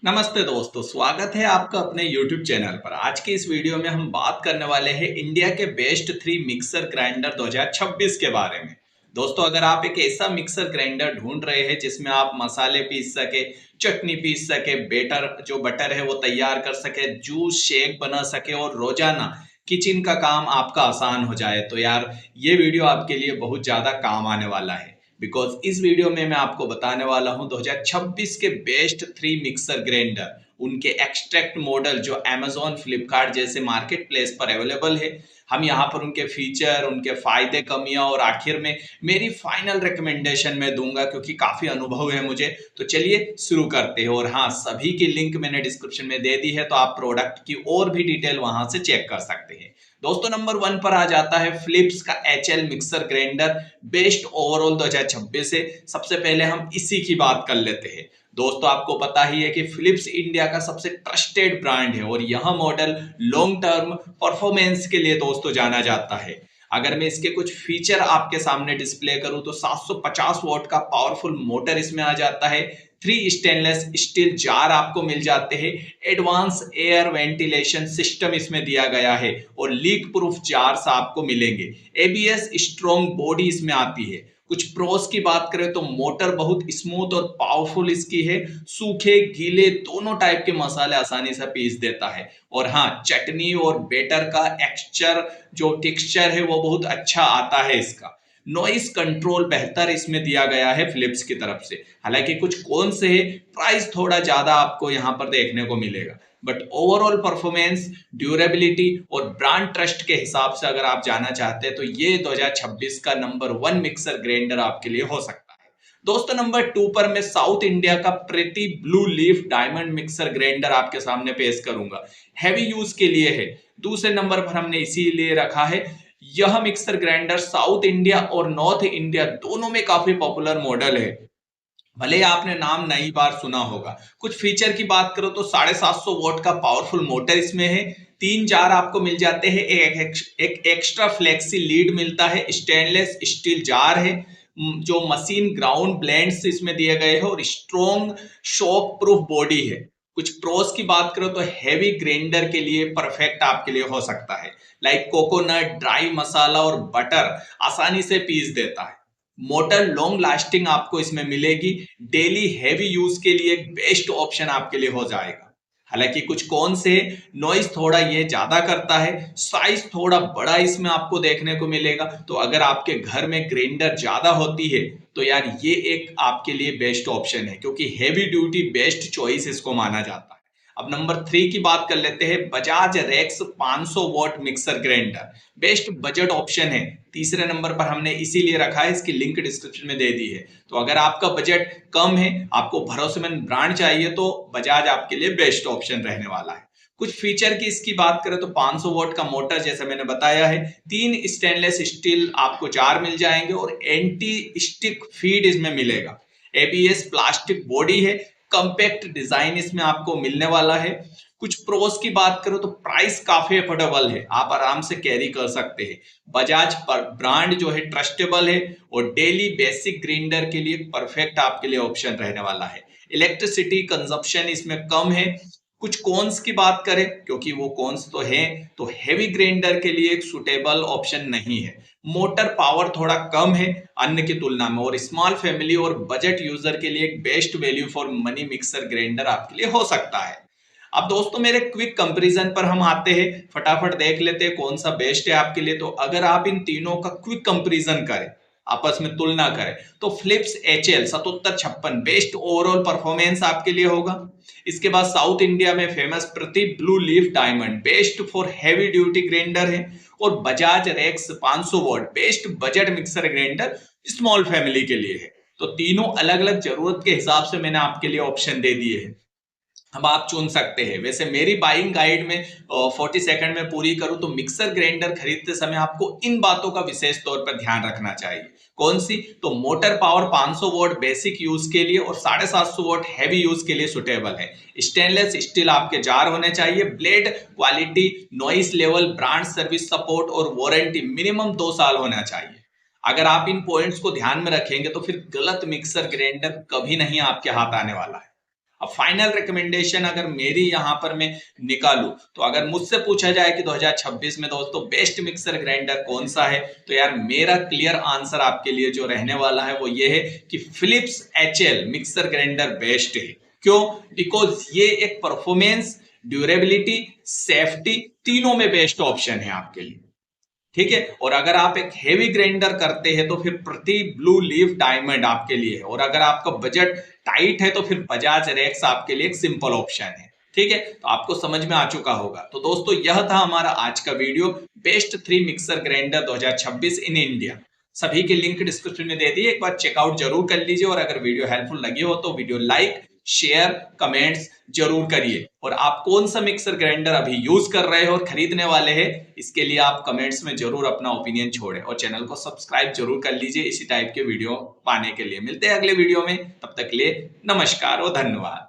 नमस्ते दोस्तों, स्वागत है आपका अपने YouTube चैनल पर। आज की इस वीडियो में हम बात करने वाले हैं इंडिया के बेस्ट 3 मिक्सर ग्राइंडर 2026 के बारे में। दोस्तों, अगर आप एक ऐसा मिक्सर ग्राइंडर ढूंढ रहे हैं जिसमें आप मसाले पीस सके, चटनी पीस सके, बटर है वो तैयार कर सके, जूस शेक बना सके और रोजाना किचन का काम आपका आसान हो जाए, तो यार ये वीडियो आपके लिए बहुत ज्यादा काम आने वाला है। बिकॉज इस वीडियो में मैं आपको बताने वाला हूं 2026 के बेस्ट 3 मिक्सर ग्राइंडर, उनके एक्सट्रैक्ट मॉडल जो Amazon फ्लिपकार्ट जैसे मार्केट प्लेस पर अवेलेबल है। हम यहाँ पर उनके फीचर, उनके फायदे, कमियां और आखिर में मेरी फाइनल रिकमेंडेशन में दूंगा, क्योंकि काफी अनुभव है मुझे। तो चलिए शुरू करते हैं। और हाँ, सभी की लिंक मैंने डिस्क्रिप्शन में दे दी है, तो आप प्रोडक्ट की और भी डिटेल वहां से चेक कर सकते हैं। दोस्तों, नंबर 1 पर आ जाता है फिलिप्स का HL mixer grinder, best overall 2026 से। सबसे पहले हम इसी की बात कर लेते हैं। दोस्तों, आपको पता ही है कि फिलिप्स इंडिया का सबसे ट्रस्टेड ब्रांड है और यह मॉडल लॉन्ग टर्म परफॉर्मेंस के लिए दोस्तों जाना जाता है। अगर मैं इसके कुछ फीचर आपके सामने डिस्प्ले करूं तो 750 वॉट का पावरफुल मोटर इसमें आ जाता है। 3 स्टेनलेस स्टील जार आपको मिल जाते हैं। एडवांस एयर वेंटिलेशन सिस्टम इसमें दिया गया है और लीक प्रूफ जार्स आपको मिलेंगे। ABS स्ट्रॉन्ग बॉडी इसमें आती है। कुछ प्रोस की बात करें तो मोटर बहुत स्मूथ और पावरफुल इसकी है। सूखे गीले दोनों टाइप के मसाले आसानी से पीस देता है। और हाँ, चटनी और बेटर का टेक्सचर है वो बहुत अच्छा आता है इसका। नॉइस कंट्रोल बेहतर इसमें दिया गया है फिलिप्स की तरफ से। हालांकि कुछ कौन से है, प्राइस थोड़ा ज्यादा आपको यहाँ पर देखने को मिलेगा, बट ओवरऑल परफॉर्मेंस, ड्यूरेबिलिटी और ब्रांड ट्रस्ट के हिसाब से अगर आप जाना चाहते हैं तो ये 2026 का नंबर 1 मिक्सर ग्राइंडर आपके लिए हो सकता है। दोस्तों, नंबर 2 पर मैं साउथ इंडिया का Preethi blue leaf diamond mixer grinder आपके सामने पेश करूंगा। हैवी यूज के लिए है। दूसरे नंबर पर हमने इसीलिए रखा है, यह मिक्सर ग्राइंडर साउथ इंडिया और नॉर्थ इंडिया दोनों में काफी पॉपुलर मॉडल है। भले ही आपने नाम नई बार सुना होगा। कुछ फीचर की बात करो तो 750 वॉट का पावरफुल मोटर इसमें है। 3 जार आपको मिल जाते हैं। एक एक्स्ट्रा फ्लेक्सी लीड मिलता है। स्टेनलेस स्टील जार है जो मशीन ग्राउंड ब्लेंड्स इसमें दिए गए हैं और स्ट्रॉन्ग शॉक प्रूफ बॉडी है। कुछ प्रोस की बात करो तो हैवी ग्राइंडर के लिए परफेक्ट आपके लिए हो सकता है। लाइक कोकोनट, ड्राई मसाला और बटर आसानी से पीस देता है। मोटर लॉन्ग लास्टिंग आपको इसमें मिलेगी। डेली हैवी यूज के लिए एक बेस्ट ऑप्शन आपके लिए हो जाएगा। हालांकि कुछ कौन से, नॉइस थोड़ा ये ज्यादा करता है, साइज थोड़ा बड़ा इसमें आपको देखने को मिलेगा। तो अगर आपके घर में ग्राइंडर ज्यादा होती है तो यार ये एक आपके लिए बेस्ट ऑप्शन है, क्योंकि हैवी ड्यूटी बेस्ट चॉइस इसको माना जाता है। अब नंबर 3 की बात कर लेते हैं। Bajaj Rex 500 watt mixer grinder, best budget option है। तीसरे नंबर पर हमने इसीलिए रखा है, इसकी लिंक डिस्क्रिप्शन में दे दी है। तो अगर आपका बजट कम है, आपको भरोसेमंद ब्रांड चाहिए, तो बजाज आपके लिए बेस्ट ऑप्शन रहने वाला है। कुछ फीचर की इसकी बात करें तो 500 वॉट का मोटर जैसे मैंने बताया है। 3 स्टेनलेस स्टील आपको जार मिल जाएंगे और एंटी स्टिक फीड इसमें मिलेगा। ABS प्लास्टिक बॉडी है। कंपैक्ट डिजाइन इसमें आपको मिलने वाला है। कुछ प्रोस की बात करो तो प्राइस काफी अफोर्डेबल है, आप आराम से कैरी कर सकते हैं। बजाज पर ब्रांड जो है ट्रस्टेबल है और डेली बेसिक ग्राइंडर के लिए परफेक्ट आपके लिए ऑप्शन रहने वाला है। इलेक्ट्रिसिटी कंजप्शन इसमें कम है। कुछ कॉन्स की बात करें, क्योंकि वो कॉन्स तो है, तो हैवी ग्राइंडर के लिए एक सुटेबल ऑप्शन नहीं है। मोटर पावर थोड़ा कम है अन्य की तुलना में, और स्मॉल फैमिली और बजट यूजर के लिए एक best value for money mixer grinder आपके लिए हो सकता है। अब दोस्तों, मेरे क्विक कंपैरिजन पर हम आते हैं। फटाफट देख लेते हैं कौन सा बेस्ट है आपके लिए। तो अगर आप इन तीनों का क्विक कंपैरिजन करें, आपस में तुलना करें, तो Philips HL 7756 best overall performance आपके लिए होगा। इसके बाद साउथ इंडिया में famous Preethi blue leaf diamond best for heavy duty grinder है। और Bajaj Rex 500 watt best budget mixer grinder small family के लिए है। तो तीनों अलग अलग जरूरत के हिसाब से मैंने आपके लिए ऑप्शन दे दिए हैं। अब आप चुन सकते हैं। वैसे मेरी बाइंग गाइड में 40 सेकंड में पूरी करूं तो मिक्सर ग्राइंडर खरीदते समय आपको इन बातों का विशेष तौर पर ध्यान रखना चाहिए। कौन सी? तो motor power 500 what basic use के लिए और 750 वॉट हैवी यूज के लिए सुटेबल है। स्टेनलेस स्टील आपके जार होने चाहिए। Blade quality, noise level, brand service support और वारंटी मिनिमम 2 साल होना चाहिए। अगर आप इन पॉइंट्स को ध्यान में रखेंगे तो फिर गलत मिक्सर ग्राइंडर कभी नहीं आपके हाथ आने वाला है। अब फाइनल रिकमेंडेशन अगर मेरी यहाँ पर मैं निकालूं तो अगर मुझसे पूछा जाए कि 2026 में दोस्तों बेस्ट मिक्सर ग्राइंडर कौन सा है, तो यार मेरा क्लियर आंसर आपके लिए जो रहने वाला है वो ये है कि Philips HL mixer grinder best है। क्यों? बिकॉज ये एक परफॉर्मेंस, ड्यूरेबिलिटी, सेफ्टी तीनों में बेस्ट ऑप्शन है आपके लिए। ठीक है, और अगर आप एक हेवी ग्राइंडर करते हैं तो फिर प्रति ब्लू लीफ डायमंड आपके लिए है, और अगर आपका बजट टाइट है तो फिर बजाज रेक्स आपके लिए एक सिंपल ऑप्शन है। ठीक है, तो आपको समझ में आ चुका होगा। तो दोस्तों यह था हमारा आज का video, best 3 mixer grinder 2026 in India. सभी के लिंक डिस्क्रिप्शन में दे दिए, एक बार चेकआउट जरूर कर लीजिए। और अगर वीडियो हेल्पफुल लगी हो तो वीडियो लाइक, शेयर, कमेंट्स जरूर करिए। और आप कौन सा मिक्सर ग्राइंडर अभी यूज कर रहे हो और खरीदने वाले हैं, इसके लिए आप कमेंट्स में जरूर अपना ओपिनियन छोड़ें, और चैनल को सब्सक्राइब जरूर कर लीजिए इसी टाइप के वीडियो पाने के लिए। मिलते हैं अगले वीडियो में, तब तक के लिए नमस्कार और धन्यवाद।